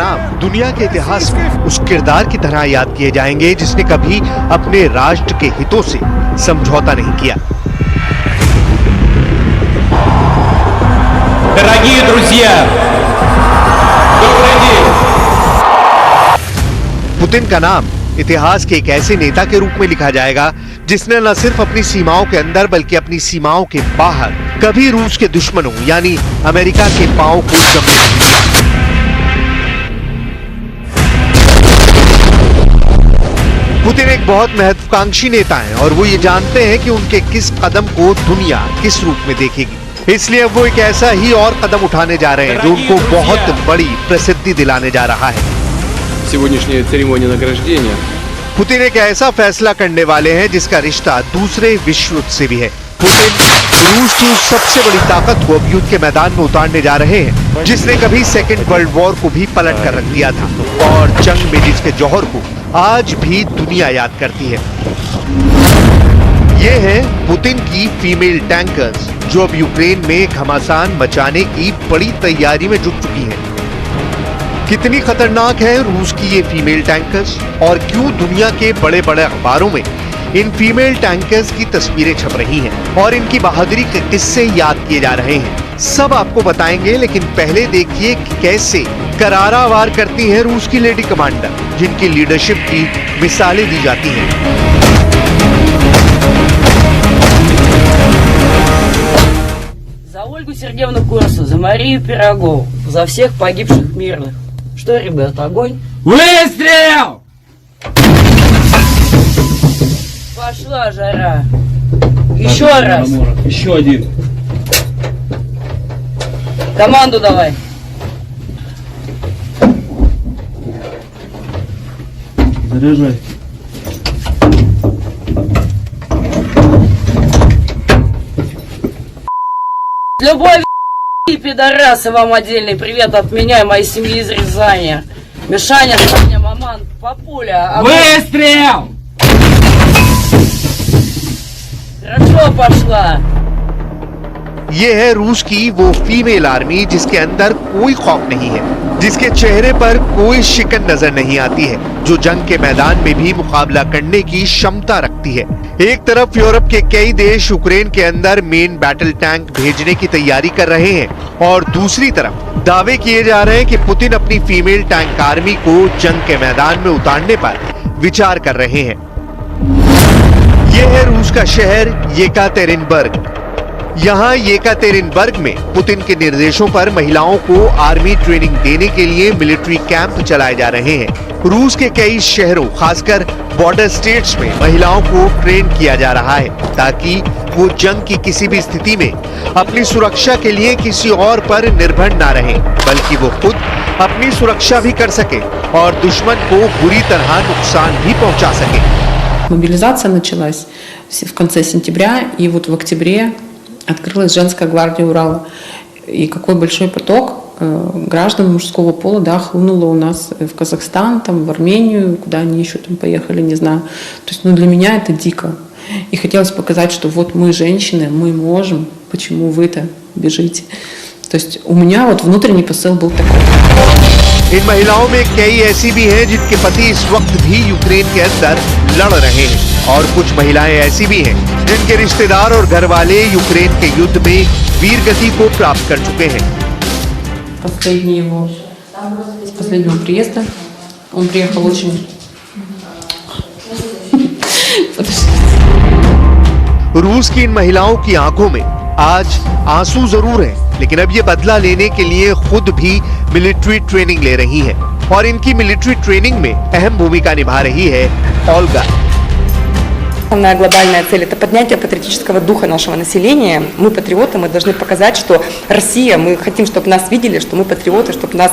नाम दुनिया के इतिहास में उस किरदार की तरह याद किए जाएंगे जिसने कभी अपने राष्ट्र के हितों से समझौता नहीं किया। Дорогие друзья, добрый день। पुतिन का नाम इतिहास के एक ऐसे नेता के रूप में लिखा जाएगा जिसने न सिर्फ अपनी सीमाओं के अंदर बल्कि अपनी सीमाओं के बाहर कभी रूस के दुश्मनों यानी अमेरिका के पांव को जमने नहीं दिया। पुतिन एक बहुत महत्वाकांक्षी नेता हैं और वो ये जानते हैं कि उनके किस कदम को दुनिया किस रूप में देखेगी। इसलिए अब वो एक ऐसा ही और कदम उठाने जा रहे हैं जो उनको बहुत बड़ी प्रसिद्धि दिलाने जा रहा है। Сегодняшняя церемония награждения. पुतिन एक ऐसा फैसला करने वाले हैं जिसका रिश्ता दूसरे विश्व युद्ध से भी है। पुतिन रूस की उस सबसे बड़ी ताकत को अब युद्ध के मैदान में उतारने जा रहे हैं जिसने कभी सेकेंड वर्ल्ड वॉर को भी पलट कर रख दिया था और जंग में जिसके जौहर को आज भी दुनिया याद करती है। ये है पुतिन की फीमेल टैंकर्स जो अब यूक्रेन में घमासान मचाने की बड़ी तैयारी में जुट चुकी हैं। कितनी खतरनाक है रूस की ये फीमेल टैंकर्स और क्यों दुनिया के बड़े बड़े अखबारों में इन फीमेल टैंकर्स की तस्वीरें छप रही हैं और इनकी बहादुरी के किस्से याद किए जा रहे हैं, सब आपको बताएंगे। लेकिन पहले देखिए कि कैसे करारा वार करती हैं रूस की लेडी कमांडर जिनकी लीडरशिप की मिसालें दी जाती हैं। За Ольгу Сергеевну Курсу, за Марию Пирогову, за всех погибших мирных. Что, ребята, огонь? Выстрел! Пошла жара. Еще раз. Еще один. Команду давай. Заряжай. Любовь и пидорасы, вам отдельный привет от меня и моей семьи из Рязани. Мишаня, Саня, Маман, Папуля. Выстрел! Хорошо пошла. ये है रूस की वो फीमेल आर्मी जिसके अंदर कोई खौफ नहीं है, जिसके चेहरे पर कोई शिकन नजर नहीं आती है, जो जंग के मैदान में भी मुकाबला करने की क्षमता रखती है। एक तरफ यूरोप के कई देश यूक्रेन के अंदर मेन बैटल टैंक भेजने की तैयारी कर रहे हैं और दूसरी तरफ दावे किए जा रहे हैं कि पुतिन अपनी फीमेल टैंक आर्मी को जंग के मैदान में उतारने पर विचार कर रहे हैं। यह है रूस का शहर येकातेरिनबर्ग। यहाँ येकातेरिनबर्ग में पुतिन के निर्देशों पर महिलाओं को आर्मी ट्रेनिंग देने के लिए मिलिट्री कैंप चलाए जा रहे हैं। रूस के कई शहरों खासकर बॉर्डर स्टेट्स में महिलाओं को ट्रेन किया जा रहा है ताकि वो जंग की किसी भी स्थिति में अपनी सुरक्षा के लिए किसी और पर निर्भर ना रहें, बल्कि वो खुद अपनी सुरक्षा भी कर सके और दुश्मन को बुरी तरह नुकसान भी पहुंचा सके। Мобилизация началась в конце сентября, и вот в октябре открылась женская гвардия Урала. И какой большой поток граждан мужского пола, да, хлынуло у нас в Казахстан, там, в Армению, куда они еще там поехали, не знаю. То есть, для меня это дико. И хотелось показать, что вот мы женщины, мы можем, почему вы-то бежите. То есть у меня вот внутренний посыл был такой. इन महिलाओं में कई ऐसी भी हैं जिनके पति इस वक्त भी यूक्रेन के अंदर लड़ रहे हैं और कुछ महिलाएं ऐसी भी हैं जिनके रिश्तेदार और घर वाले यूक्रेन के युद्ध में वीर गति को प्राप्त कर चुके हैं। Последнего приезда он приехал очень. रूस की इन महिलाओं की आंखों में आज आंसू जरूर हैं, लेकिन अब ये बदला लेने के लिए खुद भी मिलिट्री ट्रेनिंग ले रही हैं और इनकी मिलिट्री ट्रेनिंग में अहम भूमिका निभा रही है ओल्गा। Основная глобальная цель – это поднятие патриотического духа нашего населения. Мы патриоты, мы должны показать, что Россия, мы хотим, чтобы нас видели, что мы патриоты, чтобы нас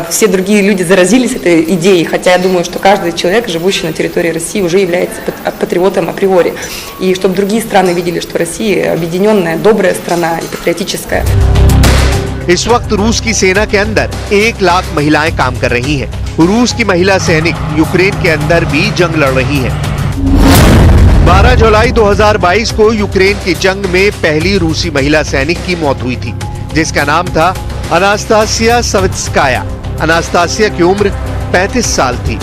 все другие люди заразились этой идеей. Хотя я думаю, что каждый человек, живущий на территории России, уже является патриотом априори. И чтобы другие страны видели, что Россия объединенная, добрая страна и патриотическая. इस वक्त रूस की सेना के अंदर 1 लाख महिलाएं काम कर रही हैं। रूस की महिला सैनिक यूक्रेन के अंदर भी जंग लड़ रही हैं। 12 जुलाई 2022 को यूक्रेन की जंग में पहली रूसी महिला सैनिक की मौत हुई थी, जिसका नाम था अनास्तासिया सवित्स्काया। अनास्तासिया की उम्र 35 साल थी।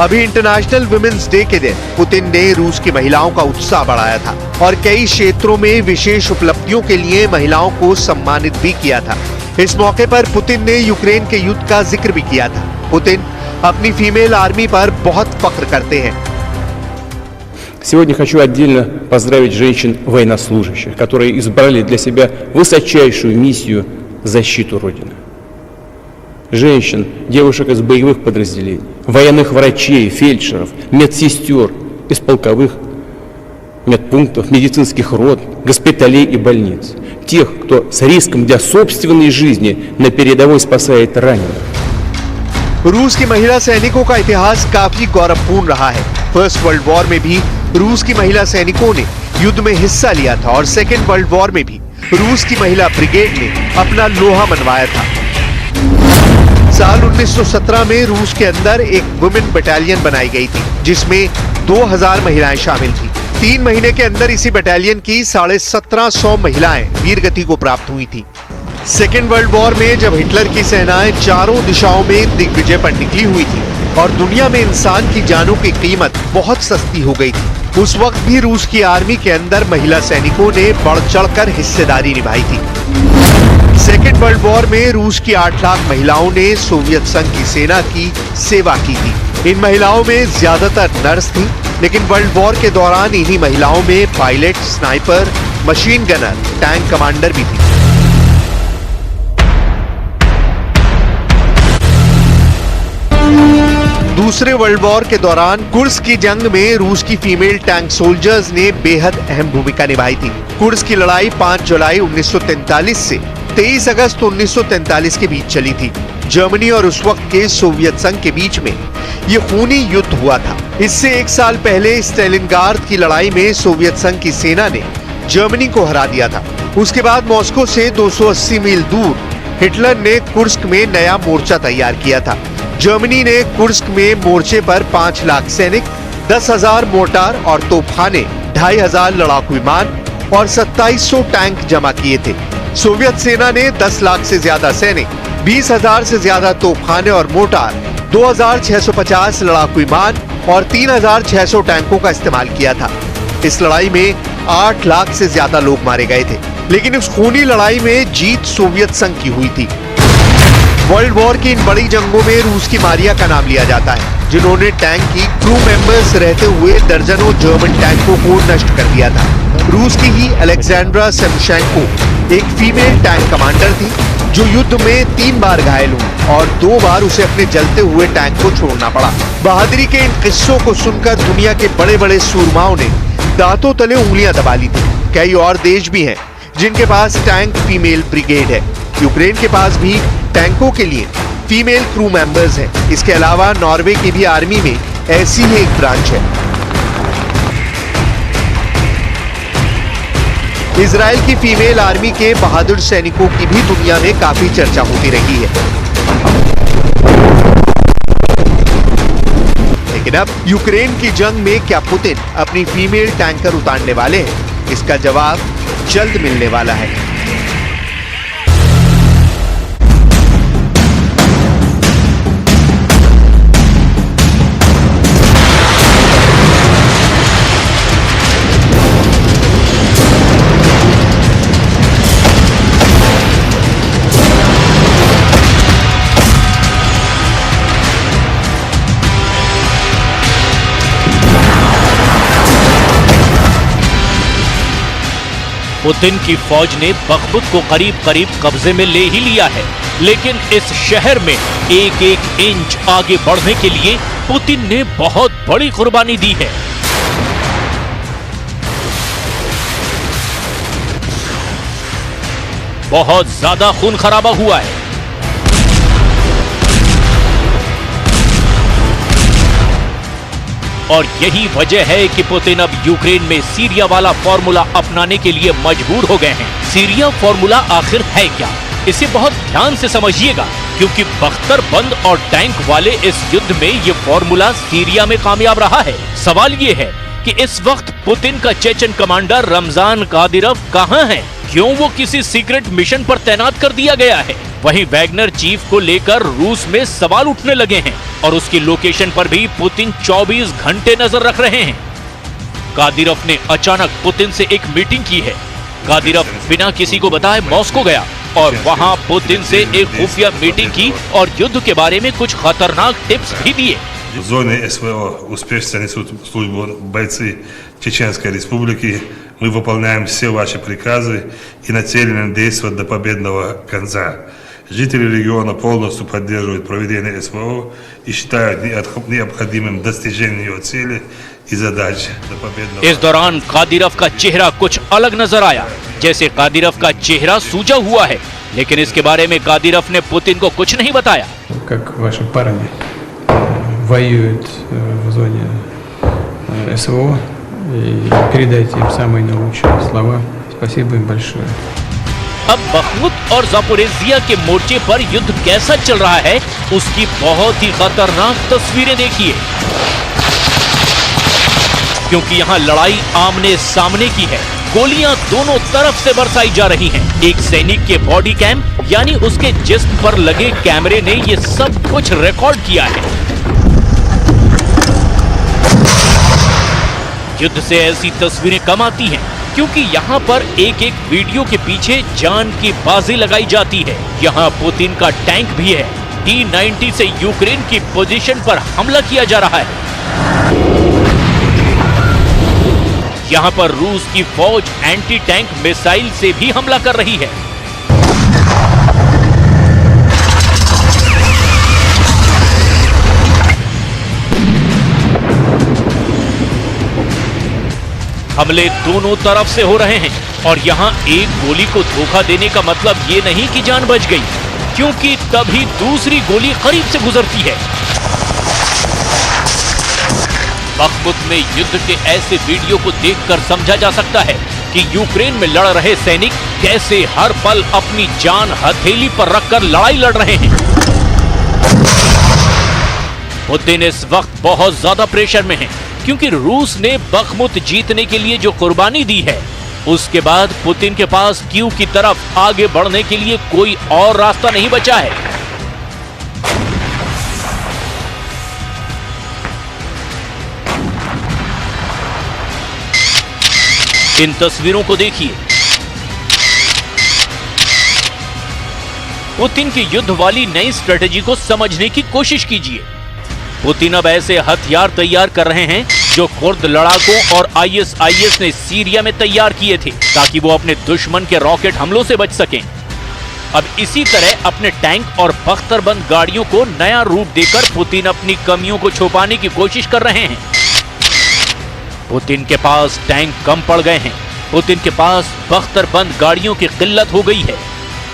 अभी इंटरनेशनल वुमेन्स डे के दिन पुतिन ने रूस की महिलाओं का उत्साह बढ़ाया था और कई क्षेत्रों में विशेष उपलब्धियों के लिए महिलाओं को सम्मानित भी किया था। इस मौके पर पुतिन ने यूक्रेन के युद्ध का जिक्र भी किया था। पुतिन अपनी फीमेल आर्मी पर बहुत फख्र करते हैं। Сегодня хочу отдельно поздравить женщин-военнослужащих, которые избрали для себя высочайшую миссию – защиту Родины. Женщин, девушек из боевых подразделений, военных врачей, фельдшеров, медсестер из полковых медпунктов, медицинских рот, госпиталей и больниц. Тех, кто с риском для собственной жизни на передовой спасает раненых. रूस की महिला सैनिकों का इतिहास काफी गौरवपूर्ण रहा है। फर्स्ट वर्ल्ड वॉर में भी रूस की महिला सैनिकों ने युद्ध में हिस्सा लिया था और सेकेंड वर्ल्ड वॉर में भी रूस की महिला ब्रिगेड ने अपना लोहा मनवाया था। साल 1917 में रूस के अंदर एक वुमेन बटालियन बनाई गई थी जिसमें 2000 महिलाएं शामिल थी। 3 महीने के अंदर इसी बटालियन की 1750 महिलाएं वीरगति को प्राप्त हुई थी। सेकेंड वर्ल्ड वॉर में जब हिटलर की सेनाएं चारों दिशाओं में दिग्विजय पर निकली हुई थी और दुनिया में इंसान की जानों की कीमत बहुत सस्ती हो गई थी, उस वक्त भी रूस की आर्मी के अंदर महिला सैनिकों ने बढ़ चढ़कर हिस्सेदारी निभाई थी। सेकेंड वर्ल्ड वॉर में रूस की 8 लाख महिलाओं ने सोवियत संघ की सेना की सेवा की थी। इन महिलाओं में ज्यादातर नर्स थी, लेकिन वर्ल्ड वॉर के दौरान इन्हीं महिलाओं में pilot, sniper, machine gunner, tank commander भी थी। दूसरे वर्ल्ड वॉर के दौरान कुर्स्क की जंग में रूस की फीमेल टैंक सोल्जर्स ने बेहद अहम भूमिका निभाई थी। कुर्स्क की लड़ाई 5 जुलाई 1943 से 23 अगस्त 1943 के बीच चली थी। जर्मनी और उस वक्त के सोवियत संघ के बीच में ये खूनी युद्ध हुआ था। इससे 1 साल पहले स्टेलिनग्राड की लड़ाई में सोवियत संघ की सेना ने जर्मनी को हरा दिया था। उसके बाद मॉस्को से 280 मील दूर हिटलर ने कुर्स्क में नया मोर्चा तैयार किया था। जर्मनी ने कुर्स्क में मोर्चे पर 5 लाख सैनिक, 10,000 मोर्टार और तोपखाने, 2,500 लड़ाकू विमान और 2700 टैंक जमा किए थे। सोवियत सेना ने 10 लाख से ज्यादा सैनिक, 20,000 से ज्यादा तोपखाने और मोर्टार, 2,650 लड़ाकू विमान और 3,600 टैंकों का इस्तेमाल किया था। इस लड़ाई में 8 लाख से ज्यादा लोग मारे गए थे, लेकिन उस खूनी लड़ाई में जीत सोवियत संघ की हुई थी। वर्ल्ड वॉर की इन बड़ी जंगों में रूस की मारिया का नाम लिया जाता है, जिन्होंने टैंक की क्रू मेंबर्स रहते हुए दर्जनों जर्मन टैंकों को नष्ट कर दिया था। रूस की ही अलेक्जेंड्रा सेमशेंको एक फीमेल टैंक कमांडर थी जो युद्ध में 3 बार घायल हुई और 2 बार उसे अपने जलते हुए टैंक को छोड़ना पड़ा। बहादुरी के इन किस्सों को सुनकर दुनिया के बड़े बड़े सूरमाओं ने दांतों तले उंगलियां दबा ली थी। कई और देश भी हैं जिनके पास टैंक फीमेल ब्रिगेड है। यूक्रेन के पास भी टैंकों के लिए फीमेल क्रू मेंबर्स हैं। इसके अलावा नॉर्वे की भी आर्मी में ऐसी ही एक ब्रांच है। इजराइल की फीमेल आर्मी के बहादुर सैनिकों की भी दुनिया में काफी चर्चा होती रही है। लेकिन अब यूक्रेन की जंग में क्या पुतिन अपनी फीमेल टैंकर उतारने वाले हैं? इसका जवाब जल्द मिलने वाला है। पुतिन की फौज ने बखमुत को करीब करीब कब्जे में ले ही लिया है, लेकिन इस शहर में एक एक इंच आगे बढ़ने के लिए पुतिन ने बहुत बड़ी कुर्बानी दी है। बहुत ज्यादा खून खराबा हुआ है। और यही वजह है कि पुतिन अब यूक्रेन में सीरिया वाला फॉर्मूला अपनाने के लिए मजबूर हो गए हैं। सीरिया फॉर्मूला आखिर है क्या, इसे बहुत ध्यान से समझिएगा, क्योंकि बख्तरबंद और टैंक वाले इस युद्ध में ये फॉर्मूला सीरिया में कामयाब रहा है। सवाल ये है कि इस वक्त पुतिन का चेचन कमांडर रमजान कादिरोव कहां है? क्यों वो किसी सीक्रेट मिशन पर तैनात कर दिया गया है? वहीं वैगनर चीफ को लेकर रूस में सवाल उठने लगे हैं और उसकी लोकेशन पर भी पुतिन 24 घंटे नजर रख रहे हैं। कादिरोव ने अचानक पुतिन से एक मीटिंग की है। कादिरोव बिना किसी को बताए मॉस्को गया और वहां पुतिन से एक खुफिया मीटिंग की और युद्ध के बारे में कुछ खतरनाक टिप्स भी दिए। В зоне СВО успешно несут службу бойцы Чеченской Республики. Мы выполняем все ваши приказы и нацелены действовать до победного конца. Жители региона полностью поддерживают проведение СВО и считают необходимым достижение ее цели и задач до победного. इस दौरान कादिरोव का चेहरा कुछ अलग नजर आया, जैसे कादिरोव का चेहरा सूजा हुआ है, लेकिन इसके बारे में कादिरोव ने पुतिन को कुछ नहीं बताया। Как ваши парни воюют в зоне СВО, и передайте им самые наилучшие слова. Спасибо им большое. अब बखमुत और जापोरेजिया के मोर्चे पर युद्ध कैसा चल रहा है, उसकी बहुत ही खतरनाक तस्वीरें देखिए, क्योंकि यहाँ लड़ाई आमने सामने की है। गोलियां दोनों तरफ से बरसाई जा रही हैं। एक सैनिक के बॉडी कैम यानी उसके जिस्म पर लगे कैमरे ने ये सब कुछ रिकॉर्ड किया है। युद्ध से ऐसी तस्वीरें कम आती हैं, क्योंकि यहाँ पर एक एक वीडियो के पीछे जान की बाजी लगाई जाती है। यहाँ पुतिन का टैंक भी है। T-90 से यूक्रेन की पोजीशन पर हमला किया जा रहा है। यहाँ पर रूस की फौज एंटी टैंक मिसाइल से भी हमला कर रही है। हमले दोनों तरफ से हो रहे हैं और यहाँ एक गोली को धोखा देने का मतलब ये नहीं कि जान बच गई, क्योंकि तभी दूसरी गोली करीब से गुजरती है। बखमुत में युद्ध के ऐसे वीडियो को देखकर समझा जा सकता है कि यूक्रेन में लड़ रहे सैनिक कैसे हर पल अपनी जान हथेली पर रखकर लड़ाई लड़ रहे हैं। पुतिन इस वक्त बहुत ज्यादा प्रेशर में है, क्योंकि रूस ने बखमुत जीतने के लिए जो कुर्बानी दी है, उसके बाद पुतिन के पास कीव की तरफ आगे बढ़ने के लिए कोई और रास्ता नहीं बचा है। इन तस्वीरों को देखिए। पुतिन की युद्ध वाली नई स्ट्रेटेजी को समझने की कोशिश कीजिए। पुतिन अब ऐसे हथियार तैयार कर रहे हैं जो कुर्द लड़ाकों और ISIS ने सीरिया में तैयार किए थे, ताकि वो अपने दुश्मन के रॉकेट हमलों से बच सकें। अब इसी तरह अपने टैंक और बख्तरबंद गाड़ियों को नया रूप देकर पुतिन अपनी कमियों को छुपाने की कोशिश कर रहे हैं। पुतिन के पास टैंक कम पड़ गए हैं। पुतिन के पास बख्तरबंद गाड़ियों की किल्लत हो गई है।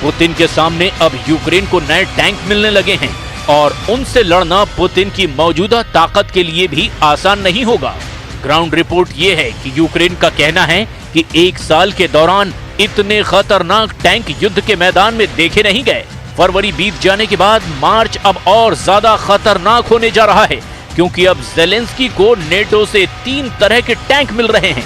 पुतिन के सामने अब यूक्रेन को नए टैंक मिलने लगे हैं और उनसे लड़ना पुतिन की मौजूदा ताकत के लिए भी आसान नहीं होगा। ग्राउंड रिपोर्ट यह है कि यूक्रेन का कहना है कि 1 साल के दौरान इतने खतरनाक टैंक युद्ध के मैदान में देखे नहीं गए। फरवरी बीत जाने के बाद मार्च अब और ज्यादा खतरनाक होने जा रहा है, क्योंकि अब ज़ेलेंस्की को नेटो से 3 तरह के टैंक मिल रहे हैं।